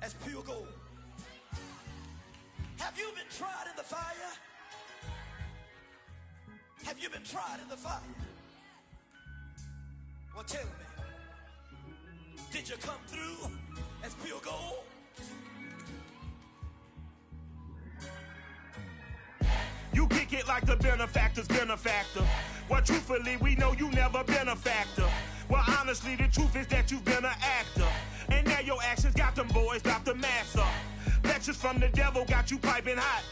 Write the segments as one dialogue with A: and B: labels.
A: as pure gold. Have you been tried in the fire? Have you been tried in the fire? Well, tell me, did you come through as pure gold?
B: You kick it like the benefactor's benefactor. Well, truthfully, we know you never been a factor. Well, honestly, the truth is that you've been an actor. And now your actions got them boys dropped the mask up. Lectures from the devil got you piping hot.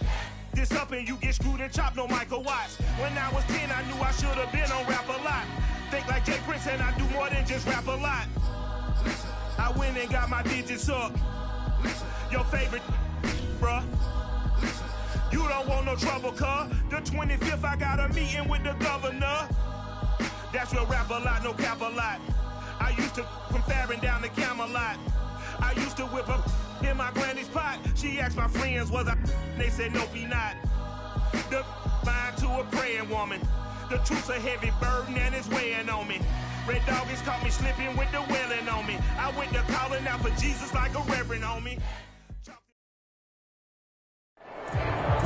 B: This up and you get screwed and chopped, no Michael Watts. When I was 10, I knew I should have been on Rap a Lot. Think like Jay Prince and I do more than just rap a lot. I went and got my digits up. Your favorite, bruh. You don't want no trouble, cuz. The 25th, I got a meeting with the governor. That's real rap a lot, no cap a lot. I used to from Farron down to Camelot. I used to whip up in my granny's pot. She asked my friends, was I? They said, nope, he not. The mind to a praying woman. The truth's a heavy burden and it's weighing on me. Red Dog has caught me slipping with the wailing on me. I went to calling out for Jesus like a reverend on me.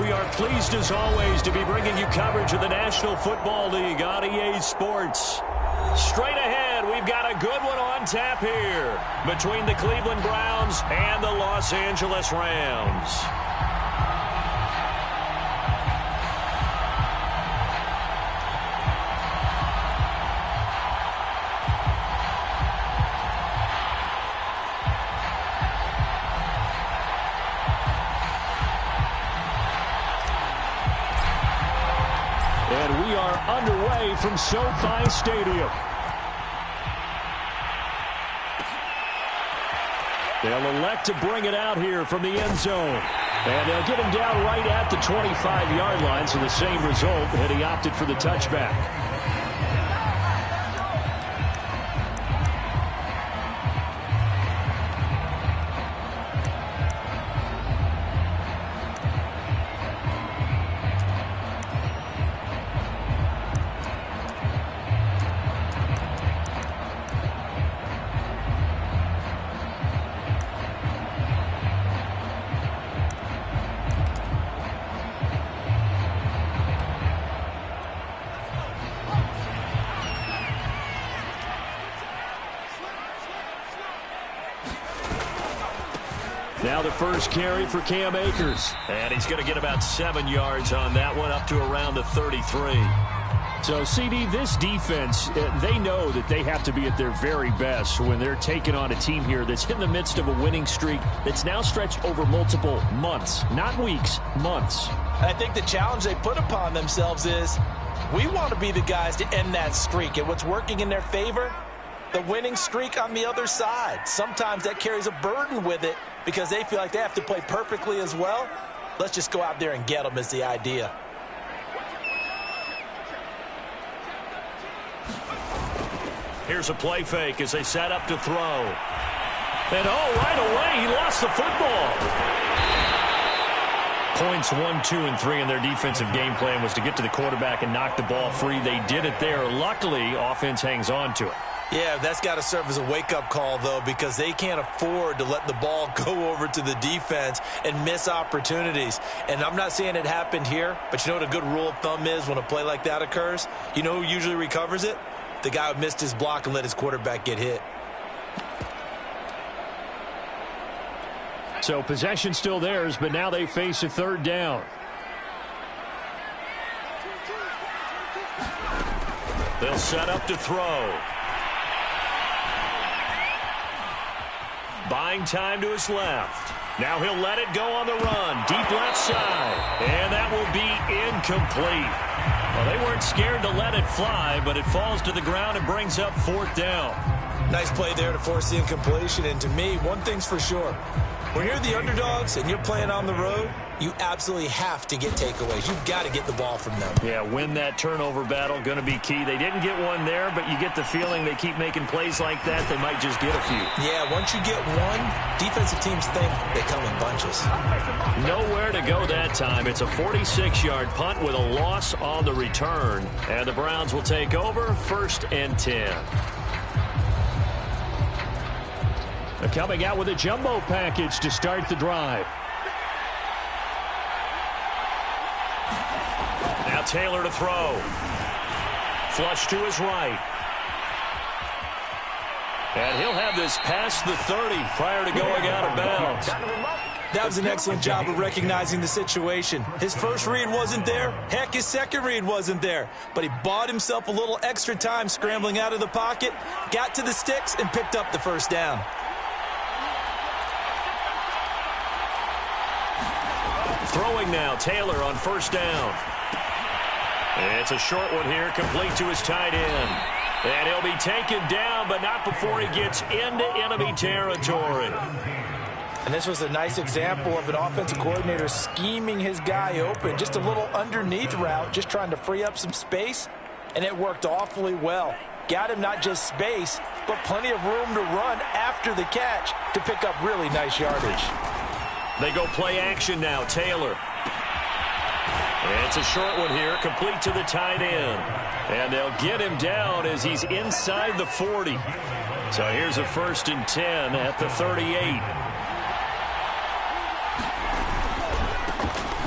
C: We are pleased as always to be bringing you coverage of the National Football League on EA Sports. Straight ahead, we've got a good one on tap here between the Cleveland Browns and the Los Angeles Rams. And we are underway from SoFi Stadium. They'll elect to bring it out here from the end zone. And they'll get him down right at the 25-yard line, so the same result, and he opted for the touchback. Now the first carry for Cam Akers. And he's going to get about 7 yards on that one, up to around the 33. So, CD, this defense, they know that they have to be at their very best when they're taking on a team here that's in the midst of a winning streak that's now stretched over multiple months, not weeks, months.
D: I think the challenge they put upon themselves is we want to be the guys to end that streak. And what's working in their favor? The winning streak on the other side. Sometimes that carries a burden with it because they feel like they have to play perfectly as well. Let's just go out there and get them is the idea.
C: Here's a play fake as they set up to throw. And right away, he lost the football. Points 1, 2, and 3 in their defensive game plan was to get to the quarterback and knock the ball free. They did it there. Luckily, offense hangs on to it.
D: Yeah, that's got to serve as a wake-up call, though, because they can't afford to let the ball go over to the defense and miss opportunities. And I'm not saying it happened here, but you know what a good rule of thumb is when a play like that occurs? You know who usually recovers it? The guy who missed his block and let his quarterback get hit.
C: So possession still theirs, but now they face a third down. They'll set up to throw. Buying time to his left. Now he'll let it go on the run. Deep left side. And that will be incomplete. Well, they weren't scared to let it fly, but it falls to the ground and brings up fourth down.
D: Nice play there to force the incompletion. And to me, one thing's for sure. When you're the underdogs and you're playing on the road, you absolutely have to get takeaways. You've got to get the ball from them.
C: Yeah, win that turnover battle, going to be key. They didn't get one there, but you get the feeling they keep making plays like that, they might just get a few.
D: Yeah, once you get one, defensive teams think they come in bunches.
C: Nowhere to go that time. It's a 46-yard punt with a loss on the return. And the Browns will take over 1st and 10. Coming out with a jumbo package to start the drive. Now Taylor to throw. Flush to his right. And he'll have this past the 30 prior to going out of bounds.
D: That was an excellent job of recognizing the situation. His first read wasn't there. Heck, his second read wasn't there. But he bought himself a little extra time scrambling out of the pocket, got to the sticks, and picked up the first down.
C: Throwing now, Taylor on first down. It's a short one here, complete to his tight end. And he'll be taken down, but not before he gets into enemy territory.
D: And this was a nice example of an offensive coordinator scheming his guy open. Just a little underneath route, just trying to free up some space, and it worked awfully well. Got him not just space, but plenty of room to run after the catch to pick up really nice yardage.
C: They go play action now, Taylor. It's a short one here, complete to the tight end. And they'll get him down as he's inside the 40. So here's a 1st and 10 at the 38.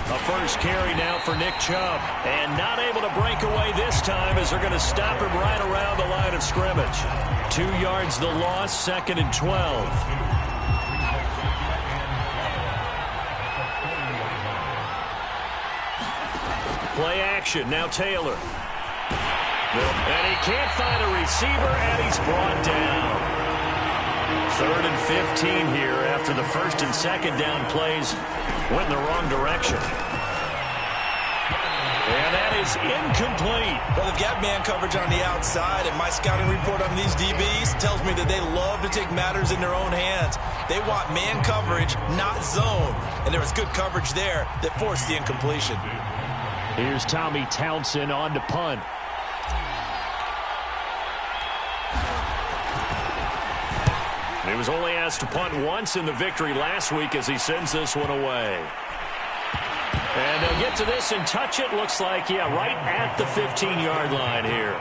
C: A first carry now for Nick Chubb. And not able to break away this time as they're going to stop him right around the line of scrimmage. 2 yards the loss, 2nd and 12. Play action, now Taylor. And he can't find a receiver, and he's brought down. 3rd and 15 here after the 1st and 2nd down plays went in the wrong direction. And that is incomplete.
D: Well, they've got man coverage on the outside, and my scouting report on these DBs tells me that they love to take matters in their own hands. They want man coverage, not zone. And there was good coverage there that forced the incompletion.
C: Here's Tommy Townsend on to punt. He was only asked to punt once in the victory last week as he sends this one away. And they'll get to this and touch it. Looks like, yeah, right at the 15-yard line here.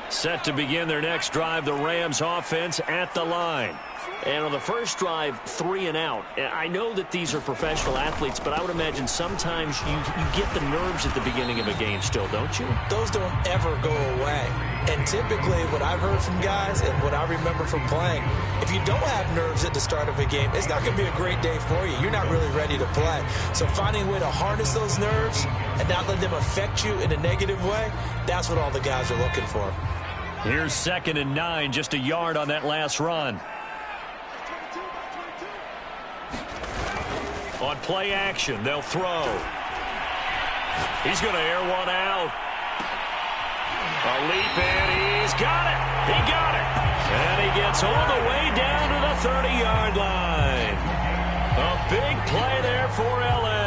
C: Set to begin their next drive, the Rams offense at the line. And on the first drive, 3 and out. I know that these are professional athletes, but I would imagine sometimes you get the nerves at the beginning of a game still, don't you?
D: Those don't ever go away. And typically what I've heard from guys and what I remember from playing, if you don't have nerves at the start of a game, it's not going to be a great day for you. You're not really ready to play. So finding a way to harness those nerves and not let them affect you in a negative way, that's what all the guys are looking for.
C: Here's 2nd and 9, just a yard on that last run. On play action, they'll throw. He's going to air one out. A leap in, he's got it. He got it. And he gets all the way down to the 30-yard line. A big play there for L.A.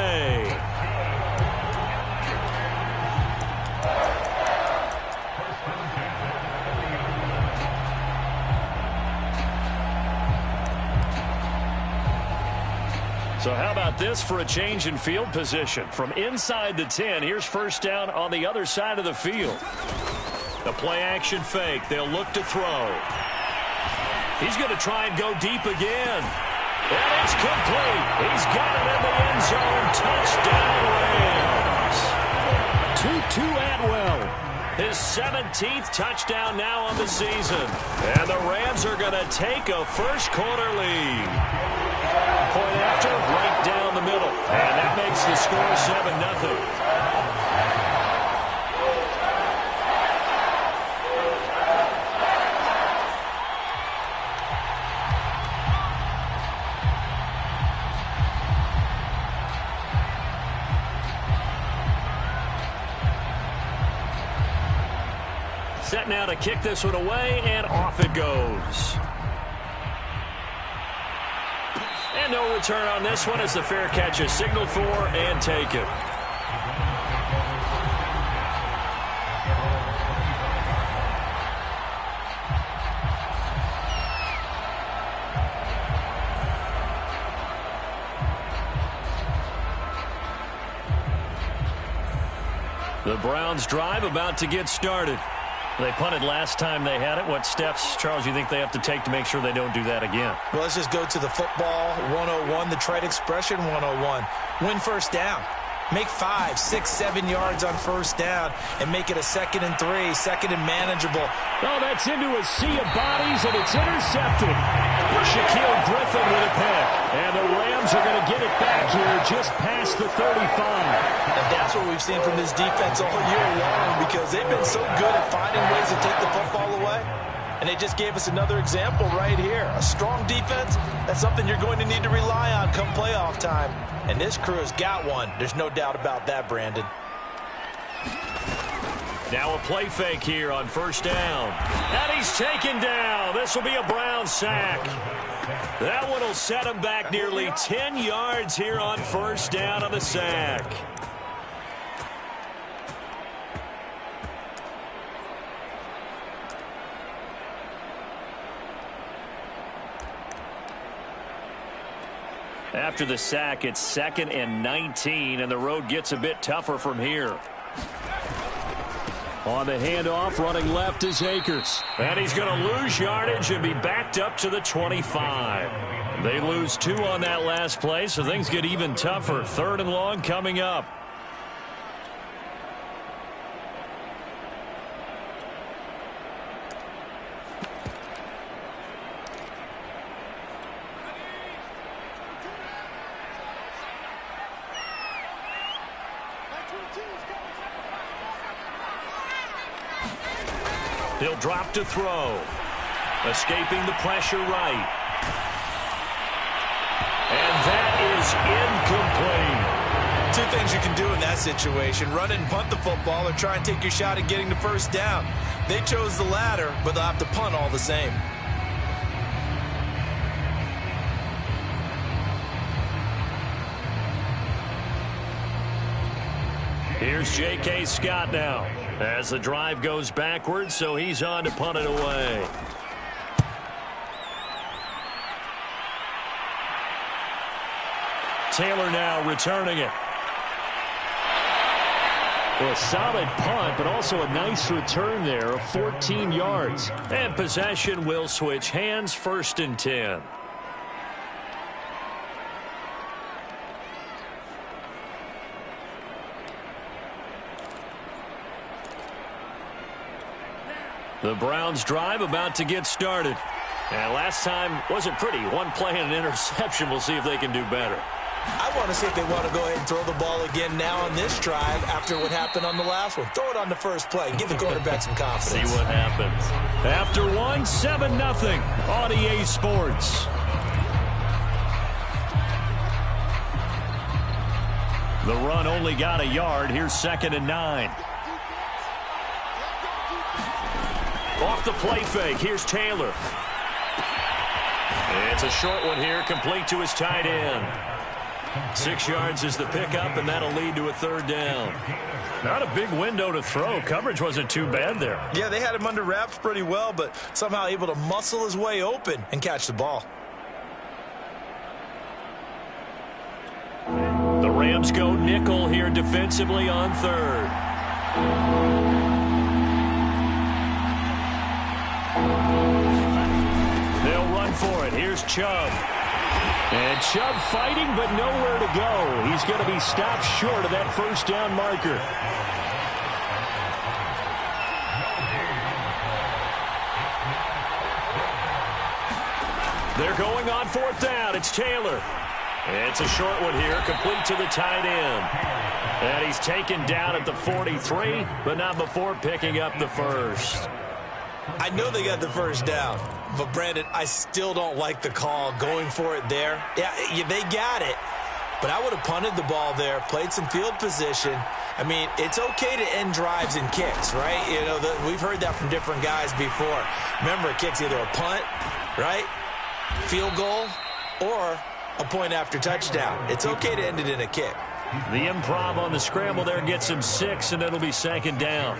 C: So how about this for a change in field position? From inside the 10, here's first down on the other side of the field. The play-action fake. They'll look to throw. He's going to try and go deep again. And it's complete. He's got it in the end zone. Touchdown, Rams. Tutu Atwell. His 17th touchdown now on the season. And the Rams are going to take a first-quarter lead. Point after, right down the middle. And that makes the score 7-0. Set now to kick this one away, and off it goes. And no return on this one as the fair catch is signaled for and taken. The Browns drive about to get started. They punted last time they had it. What steps, Charles, you think they have to take to make sure they don't do that again?
D: Well, let's just go to the football 101, the trite expression 101. Win first down. Make 5, 6, 7 yards on first down and make it a 2nd and 3, 2nd and manageable.
C: Oh, that's into a sea of bodies, and it's intercepted. Shaquille Griffin with a pick. And the Rams are going to get it back here just past the 35.
D: And that's what we've seen from this defense all year long, because they've been so good at finding ways to take the football away. And they just gave us another example right here. A strong defense, that's something you're going to need to rely on come playoff time. And this crew has got one. There's no doubt about that, Brandon.
C: Now a play fake here on first down. And he's taken down. This will be a Brown sack. That one will set him back nearly 10 yards here on first down on the sack. After the sack, it's 2nd and 19, and the road gets a bit tougher from here. On the handoff, running left is Akers. And he's going to lose yardage and be backed up to the 25. They lose 2 on that last play, so things get even tougher. 3rd and long coming up. He'll drop to throw. Escaping the pressure right. And that is incomplete.
D: 2 things you can do in that situation. Run and punt the football or try and take your shot at getting the first down. They chose the latter, but they'll have to punt all the same.
C: Here's J.K. Scott now. As the drive goes backwards, so he's on to punt it away. Taylor now returning it. Well, a solid punt, but also a nice return there of 14 yards. And possession will switch hands, 1st and 10. The Browns drive about to get started. And last time wasn't pretty. 1 play and an interception. We'll see if they can do better.
D: I want to see if they want to go ahead and throw the ball again now on this drive after what happened on the last one. Throw it on the first play. Give the quarterback some confidence.
C: See what happens. After 1, 7-0 on EA Sports. The run only got a yard. Here's 2nd and 9. Off the play fake, here's Taylor. It's a short one here, complete to his tight end. 6 yards is the pickup, and that'll lead to a 3rd down. Not a big window to throw. Coverage wasn't too bad there.
D: Yeah, they had him under wraps pretty well, but somehow able to muscle his way open and catch the ball.
C: The Rams go nickel here defensively on 3rd. They'll run for it. Here's Chubb. And Chubb fighting, but nowhere to go. He's going to be stopped short of that 1st down marker. They're going on 4th down. It's Taylor. It's a short one here, complete to the tight end. And he's taken down at the 43, but not before picking up the 1st.
D: I know they got the 1st down, but Brandon, I still don't like the call going for it there. Yeah, they got it, but I would have punted the ball there, played some field position. I mean, it's okay to end drives and kicks, right? You know, we've heard that from different guys before. Remember, a kick's either a punt, right, field goal, or a point after touchdown. It's okay to end it in a kick.
C: The improv on the scramble there gets him 6, and it'll be 2nd down.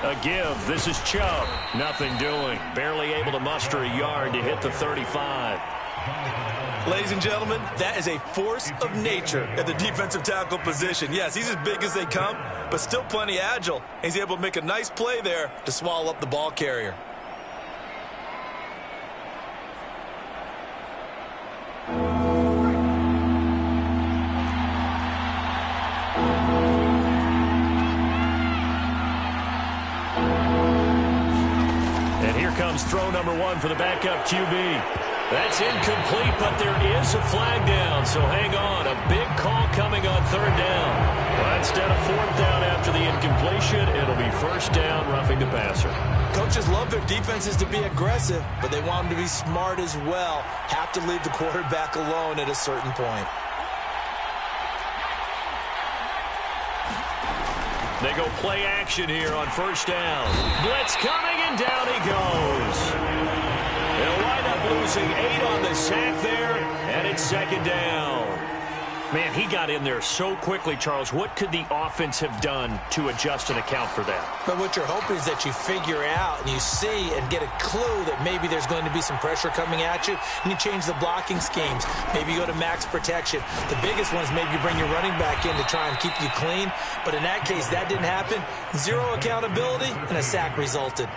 C: A give. This is Chubb. Nothing doing. Barely able to muster a yard to hit the 35.
D: Ladies and gentlemen, that is a force of nature at the defensive tackle position. Yes, he's as big as they come, but still plenty agile. He's able to make a nice play there to swallow up the ball carrier.
C: And here comes throw number 1 for the backup QB. That's incomplete, but there is a flag down, so hang on. A big call coming on 3rd down. Well, instead of 4th down after the incompletion, it'll be 1st down, roughing the passer.
D: Coaches love their defenses to be aggressive, but they want them to be smart as well. Have to leave the quarterback alone at a certain point.
C: They go play action here on 1st down. Blitz coming, and down he goes. They'll wind up losing 8 on the sack there, and it's 2nd down. Man, he got in there so quickly, Charles. What could the offense have done to adjust and account for that?
D: But what you're hoping is that you figure out and you see and get a clue that maybe there's going to be some pressure coming at you, and you change the blocking schemes. Maybe you go to max protection. The biggest one is maybe you bring your running back in to try and keep you clean. But in that case, that didn't happen. 0 accountability, and a sack resulted.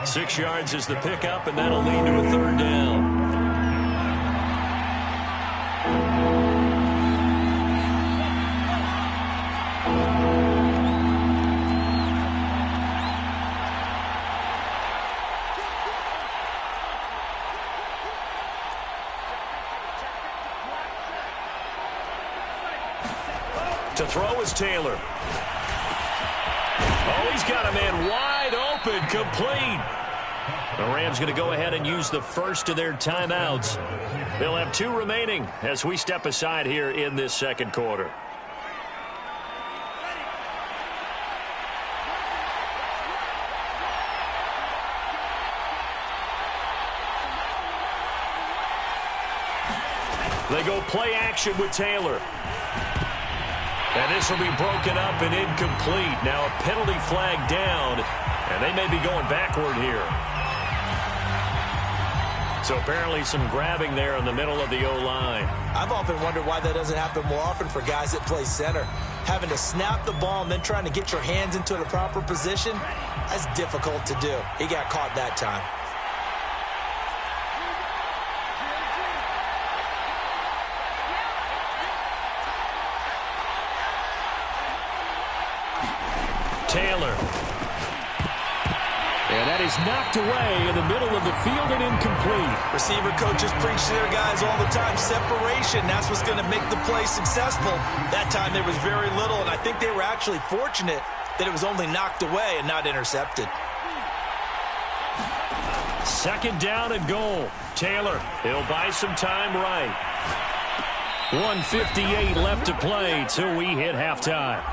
C: 6 yards is the pickup, and that'll lead to a 3rd down. To throw is Taylor. Oh, he's got a man wide open, complete. The Rams going to go ahead and use the first of their timeouts. They'll have 2 remaining as we step aside here in this 2nd quarter. They go play action with Taylor. And this will be broken up and incomplete. Now a penalty flag down, and they may be going backward here. So apparently some grabbing there in the middle of the O-line.
D: I've often wondered why that doesn't happen more often for guys that play center. Having to snap the ball and then trying to get your hands into the proper position, that's difficult to do. He got caught that time.
C: Taylor. And that is knocked away in the middle of the field and incomplete.
D: Receiver coaches preach to their guys all the time, separation. That's what's going to make the play successful. That time there was very little, and I think they were actually fortunate that it was only knocked away and not intercepted.
C: 2nd down and goal. Taylor, he'll buy some time right. 1:58 left to play till we hit halftime.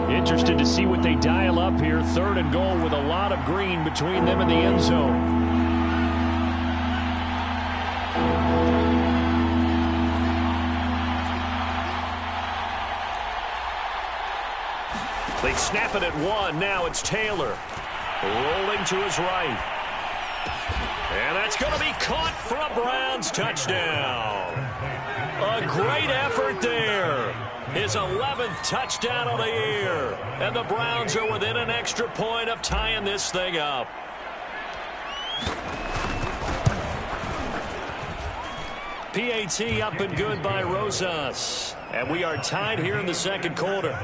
C: Interested to see what they dial up here. 3rd and goal with a lot of green between them and the end zone. They snap it at 1. Now it's Taylor. Rolling to his right. And that's going to be caught for a Browns touchdown. A great effort there. His 11th touchdown of the year. And the Browns are within an extra point of tying this thing up. PAT up and good by Rosas. And we are tied here in the 2nd quarter.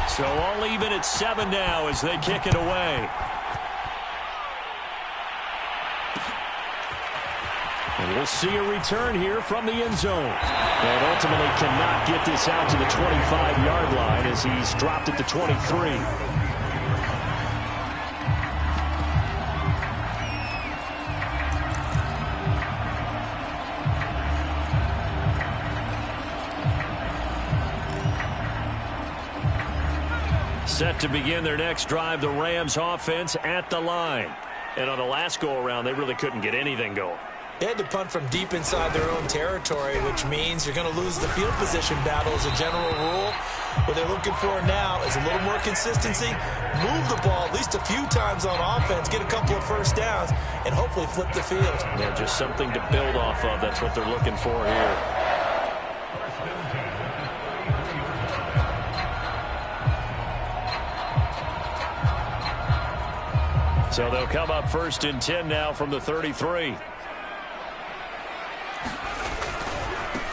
C: So all even at 7 now as they kick it away. And We'll see a return here from the end zone. And ultimately cannot get this out to the 25-yard line as he's dropped at the 23. Set to begin their next drive, the Rams offense at the line. And on the last go-around, they really couldn't get anything going.
D: They had to punt from deep inside their own territory, which means you're going to lose the field position battle as a general rule. What they're looking for now is a little more consistency, move the ball at least a few times on offense, get a couple of first downs, and hopefully flip the field.
C: Yeah, just something to build off of. That's what they're looking for here. So they'll come up 1st and 10 now from the 33.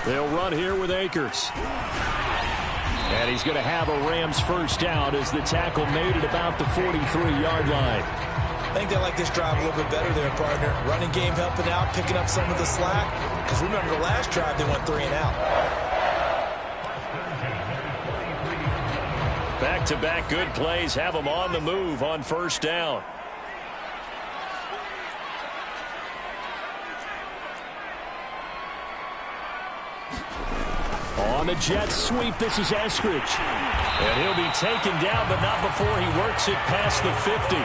C: They'll run here with Akers. And he's going to have a Rams first down as the tackle made at about the 43-yard line.
D: I think they like this drive a little bit better there, partner. Running game helping out, picking up some of the slack. Because remember the last drive, they went 3 and out.
C: Back-to-back good plays have them on the move on first down. On the jet sweep, this is Eskridge. And he'll be taken down, but not before he works it past the 50.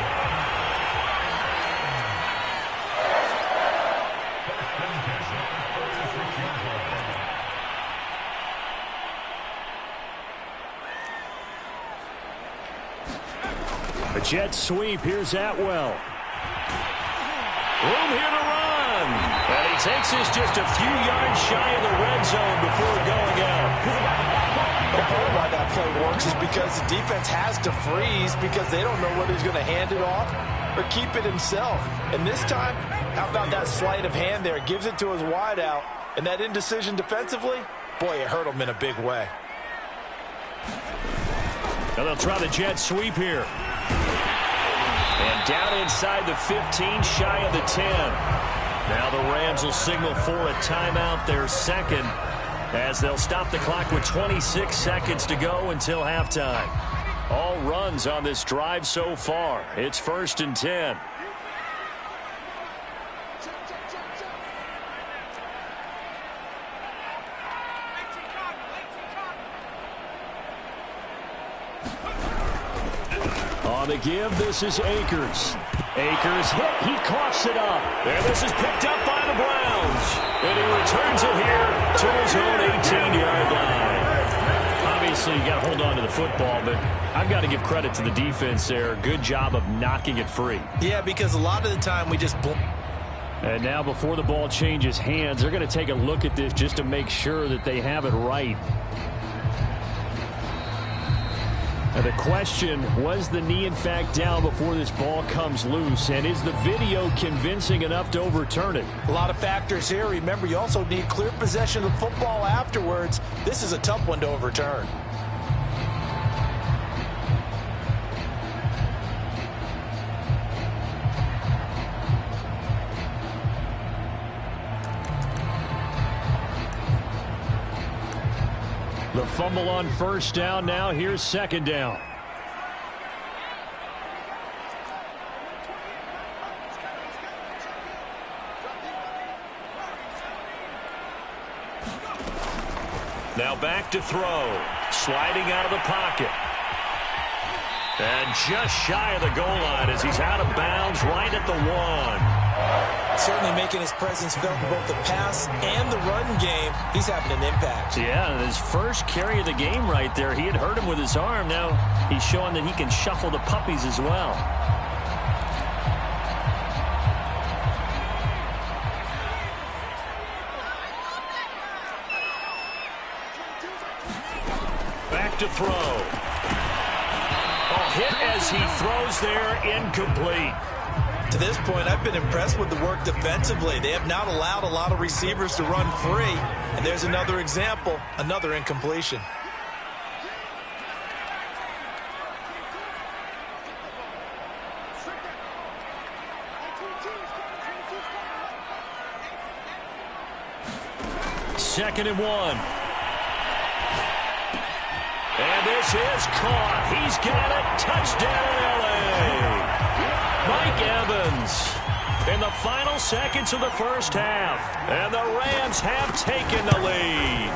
C: A jet sweep, here's Atwell. Room here to run. And he takes this just a few yards shy of the red zone before going out.
D: The part of why that play works is because the defense has to freeze because they don't know whether he's going to hand it off or keep it himself. And this time, how about that sleight of hand there? Gives it to his wideout. And that indecision defensively, boy, it hurt him in a big way.
C: Now they'll try the jet sweep here. And down inside the 15, shy of the 10. Now the Rams will signal for a timeout, their second, as they'll stop the clock with 26 seconds to go until halftime. All runs on this drive so far. It's 1st and 10. On the give, this is Akers. Akers hit, he coughs it up. And this is picked up by the Browns. And he returns it here to his own 18-yard line. Obviously, you got to hold on to the football, but I've got to give credit to the defense there. Good job of knocking it free.
D: Yeah, because a lot of the time we just...
C: And now before the ball changes hands, they're going to take a look at this just to make sure that they have it right. Now the question, was the knee in fact down before this ball comes loose? And is the video convincing enough to overturn it?
D: A lot of factors here. Remember, you also need clear possession of the football afterwards. This is a tough one to overturn.
C: The fumble on first down. Now here's second down. Now back to throw. Sliding out of the pocket. And just shy of the goal line as he's out of bounds right at the 1.
D: Certainly making his presence felt in both the pass and the run game. He's having an impact.
C: Yeah, his first carry of the game right there. He had hurt him with his arm. Now he's showing that he can shuffle the puppies as well. Back to throw. Oh, hit as he throws there, incomplete.
D: To this point, I've been impressed with the work defensively. They have not allowed a lot of receivers to run free. And there's another example, another incompletion.
C: 2nd and 1. And this is caught. He's got it. Touchdown, L.A. Mike Evans in the final seconds of the first half. And the Rams have taken the lead.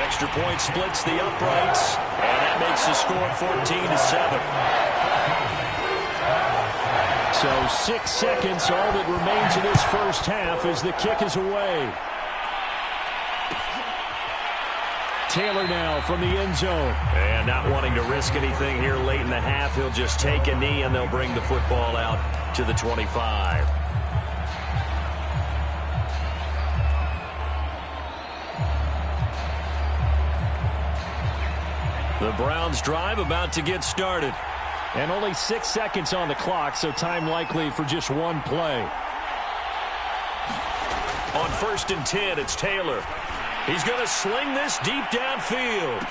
C: Extra point splits the uprights, and that makes the score 14-7. So 6 seconds, all that remains in this first half as the kick is away. Taylor now from the end zone. And not wanting to risk anything here late in the half, he'll just take a knee and they'll bring the football out to the 25. The Browns drive about to get started. And only 6 seconds on the clock, so time likely for just one play. On 1st and 10, it's Taylor. He's going to sling this deep downfield.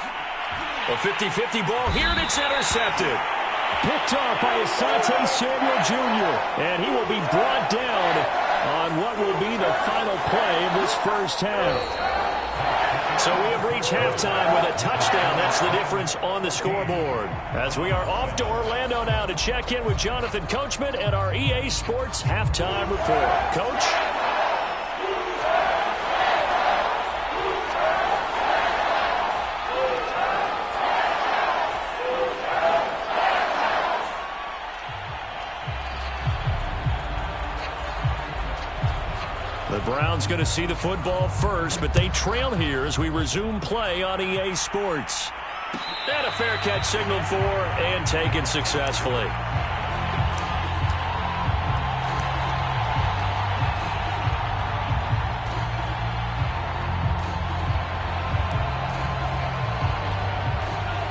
C: A 50-50 ball here, and it's intercepted. Picked off by Asante Samuel Jr., and he will be brought down on what will be the final play of this first half. So we have reached halftime with a touchdown. That's the difference on the scoreboard. As we are off to Orlando now to check in with Jonathan Coachman at our EA Sports Halftime Report. Coach? The Browns going to see the football first, but they trail here as we resume play on EA Sports. And a fair catch signaled for and taken successfully.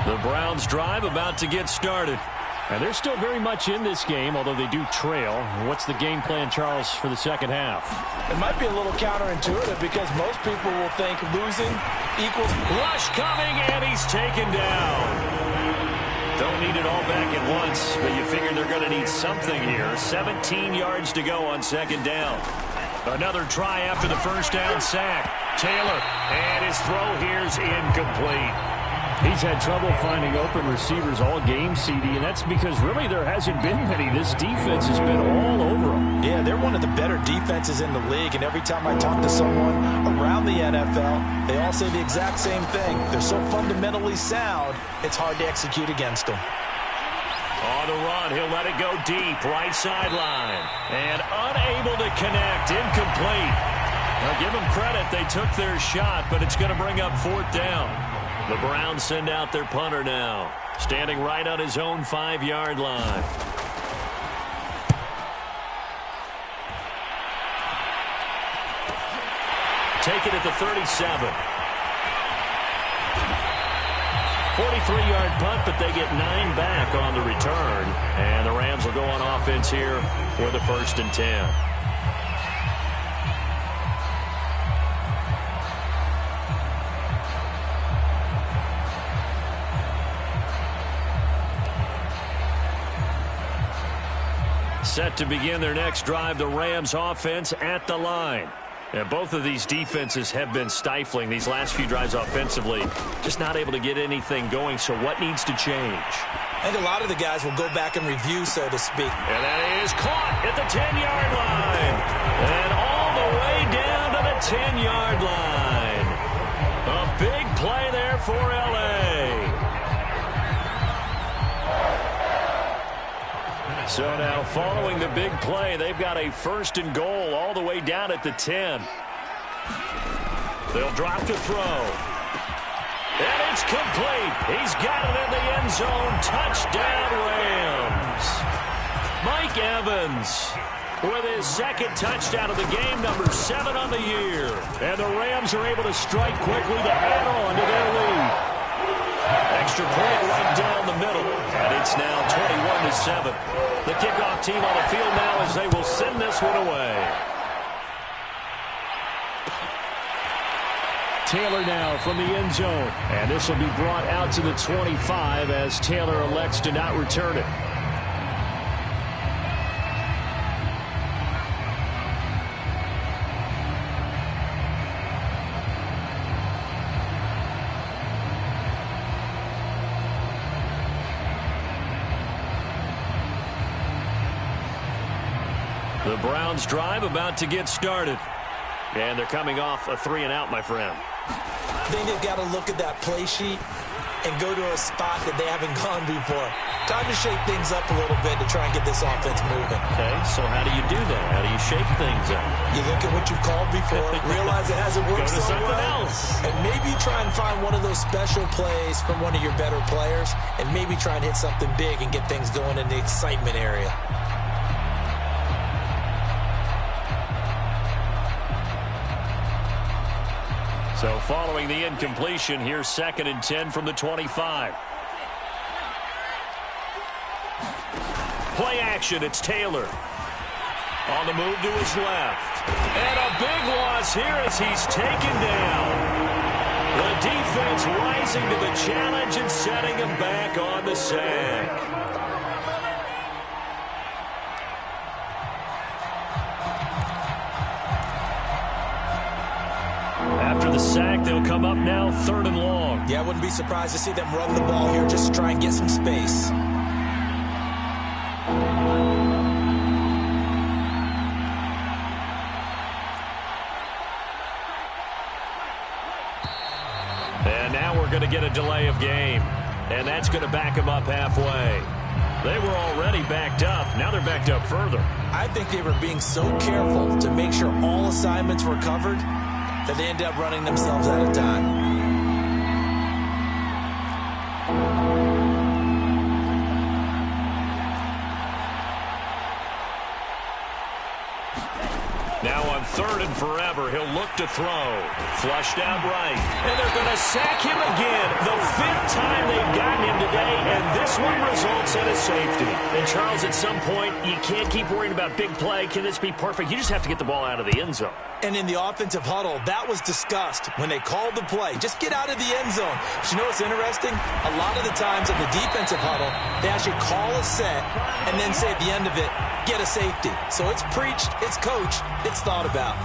C: The Browns drive about to get started. And they're still very much in this game, although they do trail. What's the game plan, Charles, for the second half?
D: It might be a little counterintuitive because most people will think losing equals...
C: Rush coming, and he's taken down. Don't need it all back at once, but you figure they're going to need something here. 17 yards to go on 2nd down. Another try after the first down sack. Taylor, and his throw here's incomplete. He's had trouble finding open receivers all game, CD, and that's because really there hasn't been many. This defense has been all over them.
D: Yeah, they're one of the better defenses in the league, and every time I talk to someone around the NFL, they all say the exact same thing. They're so fundamentally sound, it's hard to execute against them.
C: On the run, he'll let it go deep, right sideline, and unable to connect, incomplete. Now give them credit, they took their shot, but it's going to bring up 4th down. The Browns send out their punter now, standing right on his own 5-yard line. Take it at the 37. 43-yard punt, but they get 9 back on the return. And the Rams will go on offense here with a 1st and 10. Set to begin their next drive, the Rams offense at the line. And both of these defenses have been stifling these last few drives offensively. Just not able to get anything going, so what needs to change?
D: I think a lot of the guys will go back and review, so to speak.
C: And that is caught at the 10-yard line. And all the way down to the 10-yard line. A big play there for L.A. So now following the big play, they've got a 1st and goal all the way down at the 10. They'll drop to throw. And it's complete. He's got it in the end zone. Touchdown, Rams. Mike Evans with his 2nd touchdown of the game, number 7 on the year. And the Rams are able to strike quickly to add on to their lead. Extra point right down the middle. And it's now 21-7. The kickoff team on the field now as they will send this one away. Taylor now from the end zone. And this will be brought out to the 25 as Taylor elects to not return it. The Browns drive about to get started. And they're coming off a 3-and-out, my friend.
D: I think they've got to look at that play sheet and go to a spot that they haven't gone before. Time to shake things up a little bit to try and get this offense moving.
C: Okay, so how do you do that? How do you shake things up?
D: You look at what you've called before, realize it hasn't worked so well, and maybe try and find one of those special plays from one of your better players, and maybe try and hit something big and get things going in the excitement area.
C: So following the incompletion, here's 2nd and 10 from the 25. Play action, it's Taylor. On the move to his left. And a big loss here as he's taken down. The defense rising to the challenge and setting him back on the sack. After the sack, they'll come up now 3rd and long.
D: Yeah, I wouldn't be surprised to see them run the ball here just to try and get some space.
C: And now we're going to get a delay of game. And that's going to back them up halfway. They were already backed up. Now they're backed up further.
D: I think they were being so careful to make sure all assignments were covered that they ended up running themselves out of time.
C: Now on 3rd and forever, he'll look to throw. Flushed out right. And they're going to sack him again. The 5th time they've gotten him today, and this one results in a safety. And Charles, at some point, you can't keep worrying about big play. Can this be perfect? You just have to get the ball out of the end zone.
D: And in the offensive huddle, that was discussed when they called the play. Just get out of the end zone. But you know what's interesting? A lot of the times in the defensive huddle, they actually call a set and then say at the end of it, get a safety. So it's preached, it's coached, it's thought about.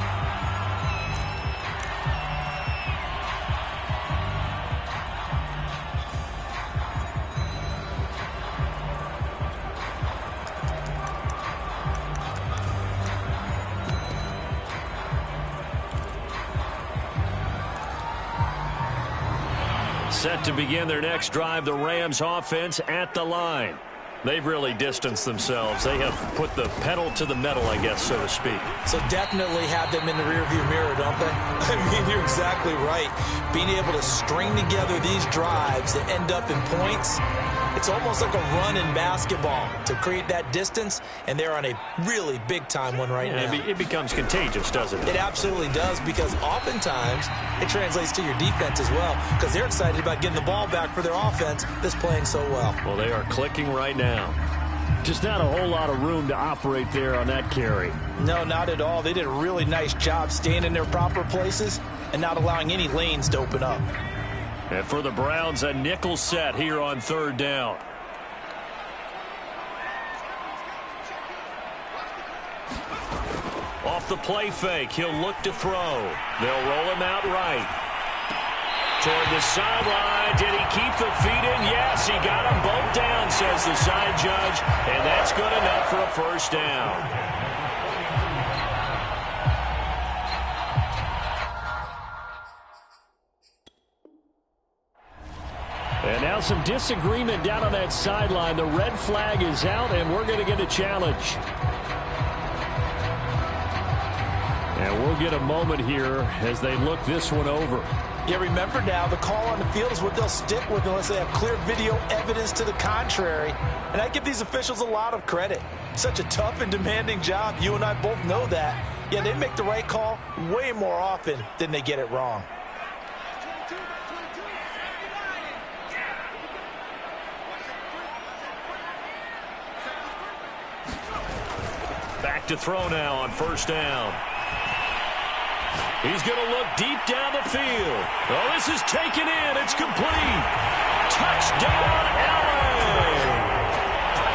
C: Set to begin their next drive, the Rams offense at the line. They've really distanced themselves. They have put the pedal to the metal, I guess, so to speak.
D: So definitely have them in the rearview mirror, don't they? I mean, you're exactly right. Being able to string together these drives that end up in points, it's almost like a run in basketball to create that distance, and they're on a really big-time one right now.
C: It becomes contagious, doesn't it?
D: It absolutely does, because oftentimes it translates to your defense as well, because they're excited about getting the ball back for their offense that's playing so well.
C: Well, they are clicking right now. Just not a whole lot of room to operate there on that carry.
D: No, not at all. They did a really nice job staying in their proper places and not allowing any lanes to open up.
C: And for the Browns, a nickel set here on 3rd down. Off the play fake, he'll look to throw. They'll roll him out right. Toward the sideline. Did he keep the feet in? Yes, he got them both down, says the side judge. And that's good enough for a 1st down. And now some disagreement down on that sideline. The red flag is out, and we're going to get a challenge. And we'll get a moment here as they look this one over.
D: Yeah, remember now, the call on the field is what they'll stick with unless they have clear video evidence to the contrary. And I give these officials a lot of credit. Such a tough and demanding job. You and I both know that. Yeah, they make the right call way more often than they get it wrong.
C: Back to throw now on 1st down. He's going to look deep down the field. Oh, this is taken in. It's complete. Touchdown, LA.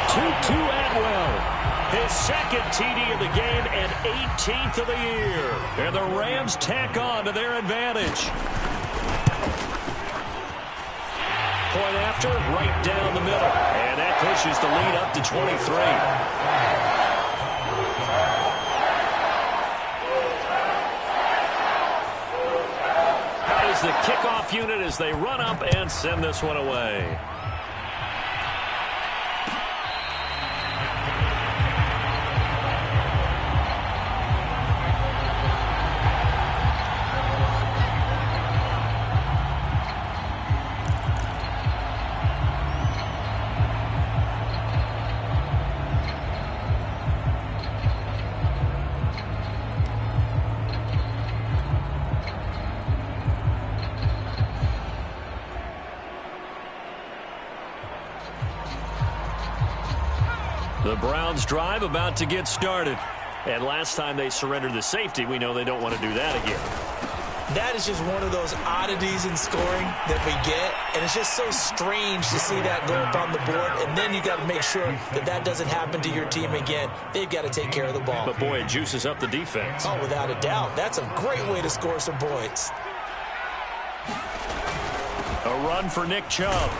C: Tutu Atwell. His 2nd TD of the game and 18th of the year. And the Rams tack on to their advantage. Point after, right down the middle. And that pushes the lead up to 23. is the kickoff unit as they run up and send this one away. The Browns drive about to get started. And last time they surrendered the safety, we know they don't want to do that again.
D: That is just one of those oddities in scoring that we get, and it's just so strange to see that go up on the board, and then you got to make sure that that doesn't happen to your team again. They've got to take care of the ball.
C: But, boy, it juices up the defense.
D: Oh, without a doubt. That's a great way to score some points.
C: A run for Nick Chubb.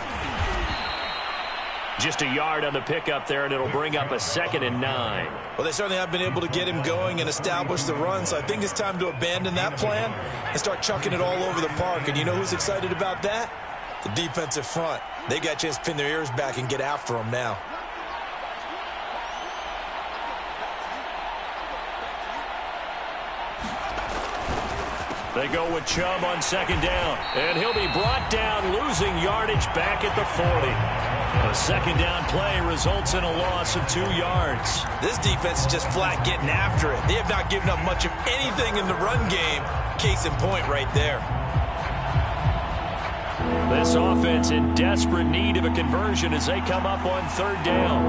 C: Just a yard on the pickup there, and it'll bring up a 2nd and 9.
D: Well, they certainly have been able to get him going and establish the run, so I think it's time to abandon that plan and start chucking it all over the park. And you know who's excited about that? The defensive front. They got a chance to pin their ears back and get after him now.
C: They go with Chubb on 2nd down, and he'll be brought down, losing yardage back at the 40. A 2nd down play results in a loss of 2 yards.
D: This defense is just flat getting after it. They have not given up much of anything in the run game. Case in point right there.
C: This offense in desperate need of a conversion as they come up on 3rd down.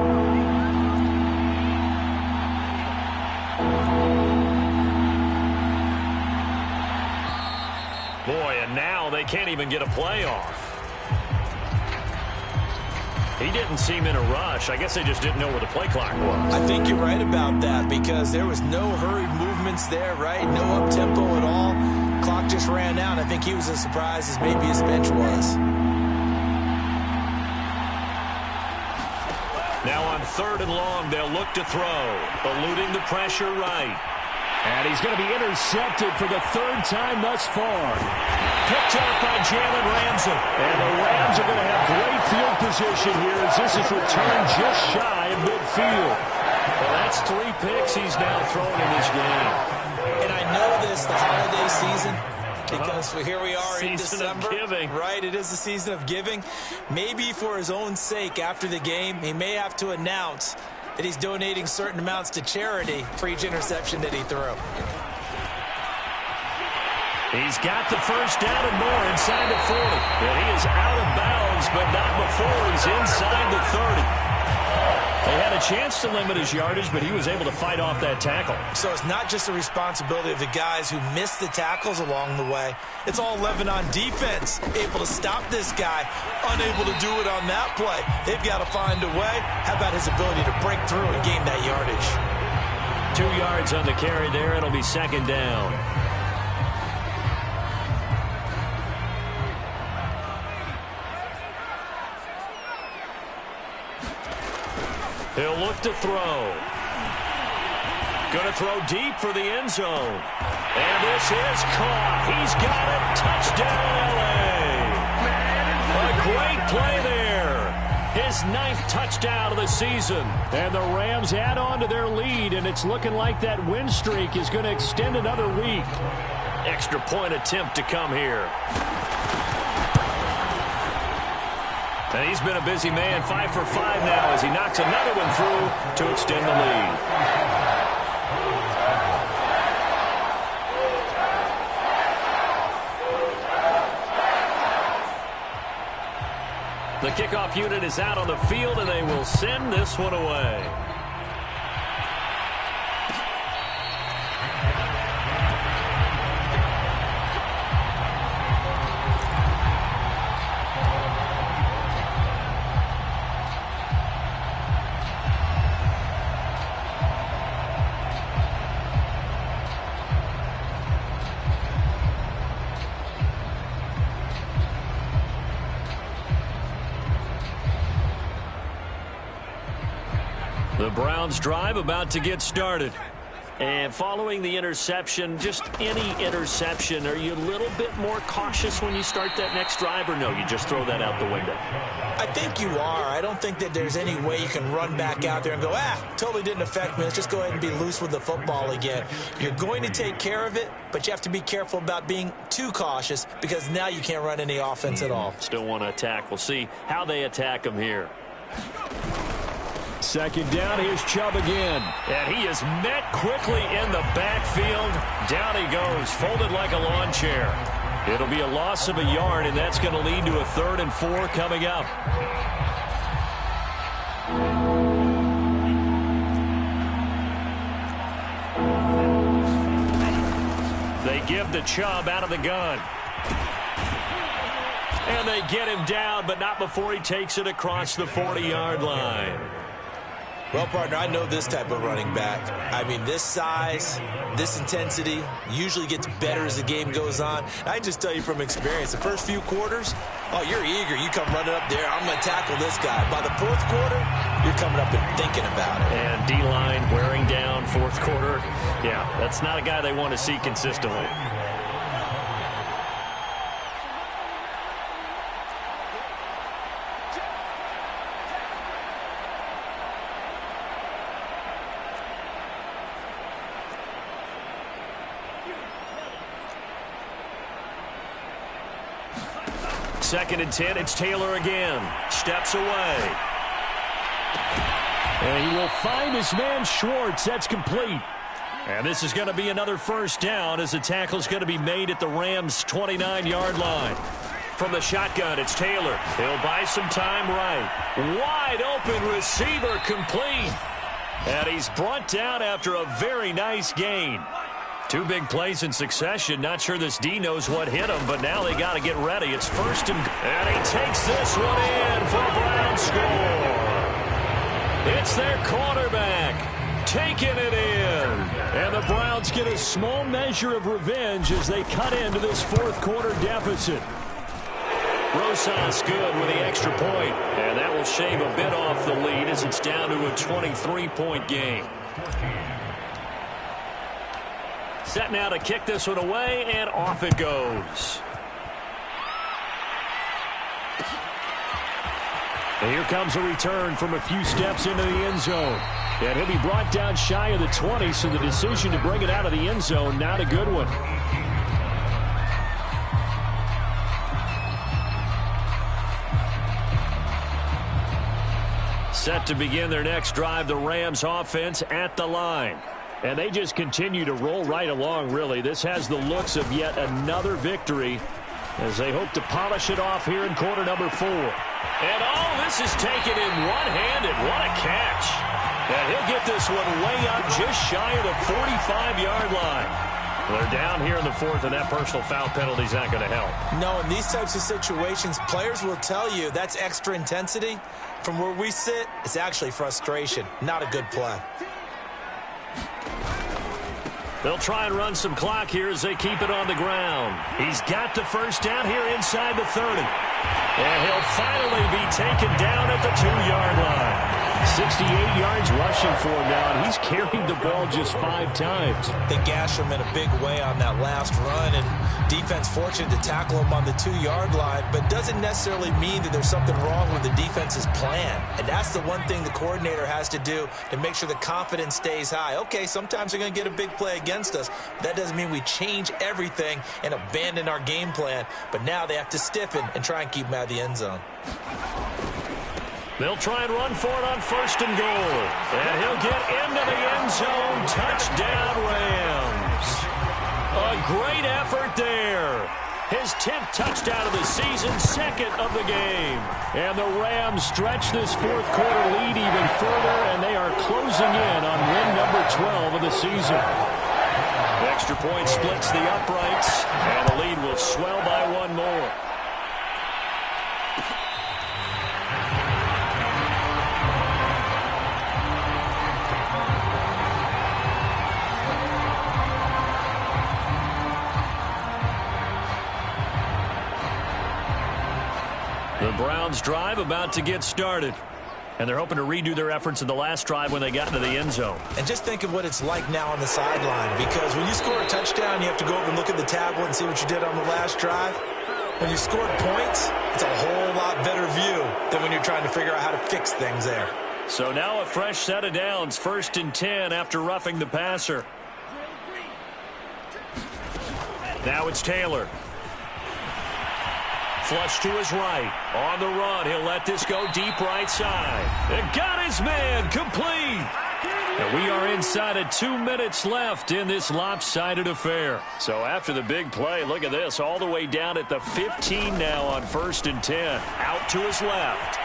C: Boy, and now they can't even get a play off. He didn't seem in a rush. I guess they just didn't know where the play clock was.
D: I think you're right about that because there was no hurried movements there, right? No up-tempo at all. Clock just ran out. I think he was as surprised as maybe his bench was.
C: Now on 3rd and long, they'll look to throw. Eluding the pressure right. And he's going to be intercepted for the 3rd time thus far. Picked up by Jalen Ramsey. And the Rams are going to have great field position here as this is returned just shy of midfield. Well, that's 3 picks he's now thrown in this game.
D: And I know this, the holiday season, because here we are in
C: December.
D: Season of giving. Right, it is the season of giving. Maybe for his own sake after the game, he may have to announce that he's donating certain amounts to charity for each interception that he threw.
C: He's got the 1st down and more inside the 40. And he is out of bounds, but not before he's inside the 30. They had a chance to limit his yardage, but he was able to fight off that tackle.
D: So it's not just the responsibility of the guys who missed the tackles along the way. It's all Lebanon defense, able to stop this guy, unable to do it on that play. They've got to find a way. How about his ability to break through and gain that yardage?
C: 2 yards on the carry there. It'll be 2nd down. He'll look to throw. Going to throw deep for the end zone. And this is caught. He's got it. Touchdown, L.A. A great play there. His 9th touchdown of the season. And the Rams add on to their lead, and it's looking like that win streak is going to extend another week. Extra point attempt to come here. And he's been a busy man, 5 for 5 now as he knocks another one through to extend the lead. The kickoff unit is out on the field, and they will send this one away. The Browns drive about to get started. And following the interception, just any interception, are you a little bit more cautious when you start that next drive, or no, you just throw that out the window?
D: I think you are. I don't think that there's any way you can run back out there and go, totally didn't affect me. Let's just go ahead and be loose with the football again. You're going to take care of it, but you have to be careful about being too cautious because now you can't run any offense at all.
C: Still want to attack. We'll see how they attack him here.
E: Second down, here's Chubb again.
C: And he is met quickly in the backfield. Down he goes, folded like a lawn chair. It'll be a loss of a yard, and that's going to lead to a 3rd and 4 coming up. They give to Chubb out of the gun. And they get him down, but not before he takes it across the 40-yard line.
D: Well, partner, I know this type of running back. I mean, this size, this intensity usually gets better as the game goes on. I just tell you from experience, the first few quarters, you're eager. You come running up there, I'm going to tackle this guy. By the 4th quarter, you're coming up and thinking about it.
C: And D-line wearing down 4th quarter. Yeah, that's not a guy they want to see consistently. Second and 10, it's Taylor again. Steps away.
E: And he will find his man Schwartz. That's complete.
C: And this is going to be another first down as the tackle is going to be made at the Rams' 29-yard line. From the shotgun, it's Taylor. He'll buy some time right. Wide open receiver complete. And he's brought down after a very nice gain. 2 big plays in succession. Not sure this D knows what hit him, but now they got to get ready. It's first and he takes this one in for a Brown score. It's their quarterback taking it in.
E: And the Browns get a small measure of revenge as they cut into this 4th quarter deficit.
C: Rosas good with the extra point, and that will shave a bit off the lead as it's down to a 23-point game. Set now to kick this one away, and off it goes.
E: And here comes a return from a few steps into the end zone. And he'll be brought down shy of the 20, so the decision to bring it out of the end zone, not a good one.
C: Set to begin their next drive, the Rams offense at the line.
E: And they just continue to roll right along, really. This has the looks of yet another victory as they hope to polish it off here in quarter number 4.
C: And this is taken in one-handed. What a catch. And he'll get this one way up just shy of the 45-yard line. They're down here in the 4th, and that personal foul penalty is not going to help.
D: No, in these types of situations, players will tell you that's extra intensity. From where we sit, it's actually frustration. Not a good play.
C: They'll try and run some clock here as they keep it on the ground. He's got the first down here inside the 30. And he'll finally be taken down at the 2-yard line.
E: 68 yards rushing for him now, and he's carried the ball just 5 times.
D: They gash him in a big way on that last run, and defense fortunate to tackle him on the 2-yard line, but doesn't necessarily mean that there's something wrong with the defense's plan. And that's the one thing the coordinator has to do to make sure the confidence stays high. Okay, sometimes they're going to get a big play against us. That doesn't mean we change everything and abandon our game plan, but now they have to stiffen and try and keep him out of the end zone.
C: They'll try and run for it on 1st and goal. And he'll get into the end zone. Touchdown, Rams. A great effort there. His 10th touchdown of the season, 2nd of the game.
E: And the Rams stretch this 4th quarter lead even further, and they are closing in on win number 12 of the season.
C: Extra point splits the uprights, and the lead will swell by 1 more. The Browns drive about to get started. And they're hoping to redo their efforts in the last drive when they got into the end zone.
D: And just think of what it's like now on the sideline, because when you score a touchdown, you have to go over and look at the tablet and see what you did on the last drive. When you scored points, it's a whole lot better view than when you're trying to figure out how to fix things there.
C: So now a fresh set of downs, 1st and 10 after roughing the passer. Now it's Taylor. Flush to his right. On the run, he'll let this go deep right side. And got his man complete. And we are inside of 2 minutes left in this lopsided affair. So after the big play, look at this, all the way down at the 15 now on 1st and 10. Out to his left.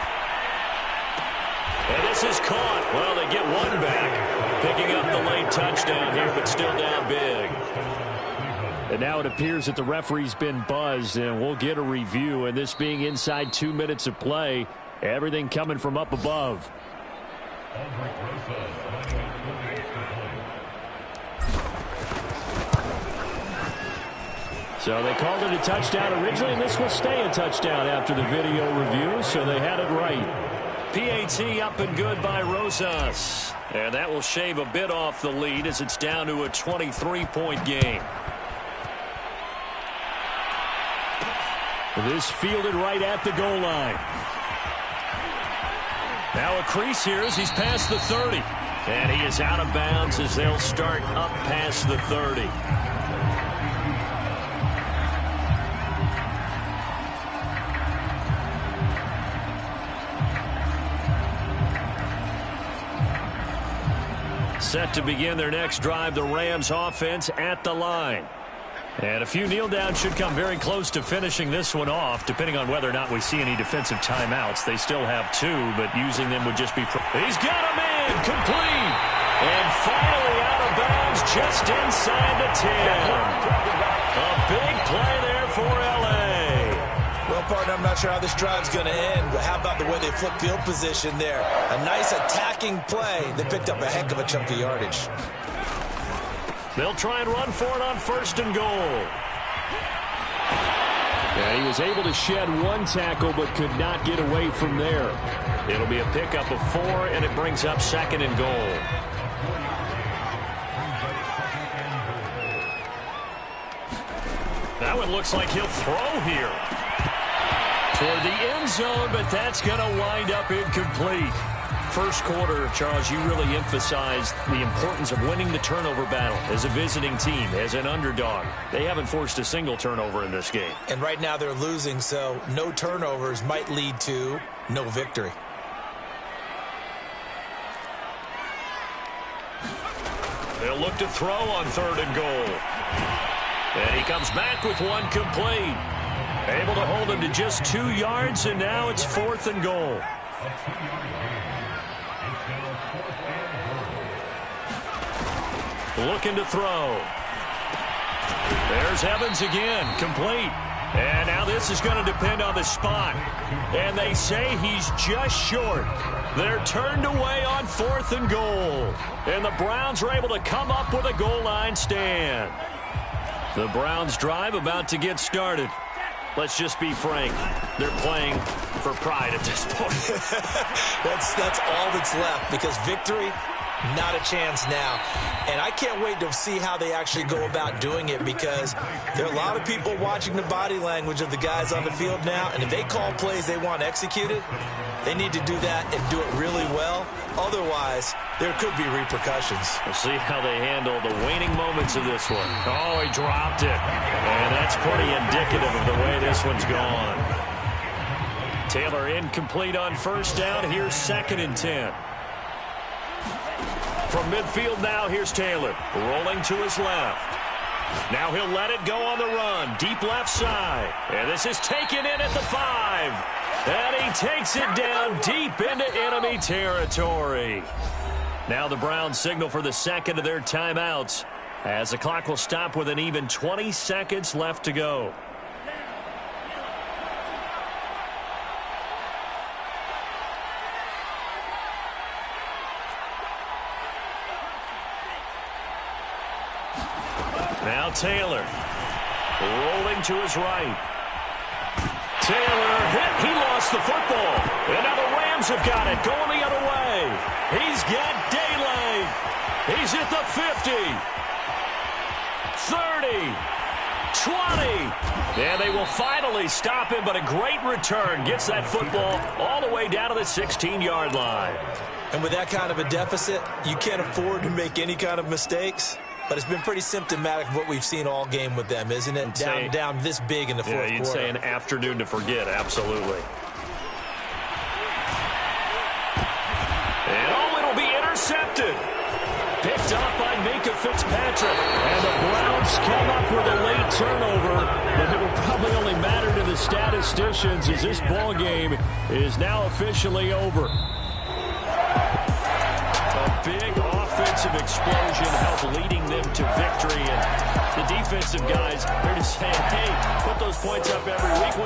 C: And this is caught. Well, they get one back. Picking up the late touchdown here, but still down big. And now it appears that the referee's been buzzed, and we'll get a review. And this being inside 2 minutes of play, everything coming from up above. So they called it a touchdown originally, and this will stay a touchdown after the video review, so they had it right. PAT up and good by Rosas. And that will shave a bit off the lead as it's down to a 23-point game. This fielded right at the goal line. Now a crease here as he's past the 30. And he is out of bounds as they'll start up past the 30. Set to begin their next drive, the Rams offense at the line. And a few kneel downs should come very close to finishing this one off, depending on whether or not we see any defensive timeouts. They still have 2, but using them would just be... He's got a man complete. And finally out of bounds just inside the 10. A big play there for L.A.
D: Well, partner, I'm not sure how this drive's going to end, but how about the way they flip field position there? A nice attacking play. They picked up a heck of a chunk of yardage.
C: They'll try and run for it on 1st and goal. Yeah, he was able to shed one tackle but could not get away from there. It'll be a pickup of 4, and it brings up 2nd and goal. That one looks like he'll throw here. Toward the end zone, but that's going to wind up incomplete. First quarter, Charles, you really emphasized the importance of winning the turnover battle as a visiting team, as an underdog. They haven't forced a single turnover in this game.
D: And right now they're losing, so no turnovers might lead to no victory.
C: They'll look to throw on 3rd and goal. And he comes back with one complete. Able to hold him to just 2 yards, and now it's 4th and goal. Looking to throw. There's Evans again, complete. And now this is going to depend on the spot. And they say he's just short. They're turned away on 4th and goal. And the Browns are able to come up with a goal line stand. The Browns drive about to get started. Let's just be frank. They're playing for pride at this point.
D: That's all that's left, because victory, not a chance now. And I can't wait to see how they actually go about doing it, because there are a lot of people watching the body language of the guys on the field now, and if they call plays they want executed, they need to do that and do it really well. Otherwise, there could be repercussions.
C: We'll see how they handle the waning moments of this one. Oh, he dropped it. And that's pretty indicative of the way this one's gone. Taylor incomplete on 1st down. Here's 2nd and 10. From midfield now, here's Taylor. Rolling to his left. Now he'll let it go on the run. Deep left side. And this is taken in at the 5. And he takes it down deep into enemy territory. Now the Browns signal for the 2nd of their timeouts, as the clock will stop with an even 20 seconds left to go. Now Taylor, rolling to his right. Taylor hit. He lost the football. And now the Rams Browns have got it. Going the other way. He's got Daylay. He's at the 50. 30. 20. And they will finally stop him, but a great return. Gets that football all the way down to the 16-yard line.
D: And with that kind of a deficit, you can't afford to make any kind of mistakes. But it's been pretty symptomatic of what we've seen all game with them, isn't it? Down this big in the fourth quarter.
C: You'd say an afternoon to forget, absolutely. And it'll be intercepted. Picked up by Minkah Fitzpatrick. And the Browns come up with a late turnover, but it will probably only matter to the statisticians as this ball game is now officially over. A big offensive explosion helped leading them to victory. And the defensive guys, they're just saying, hey, put those points up every week.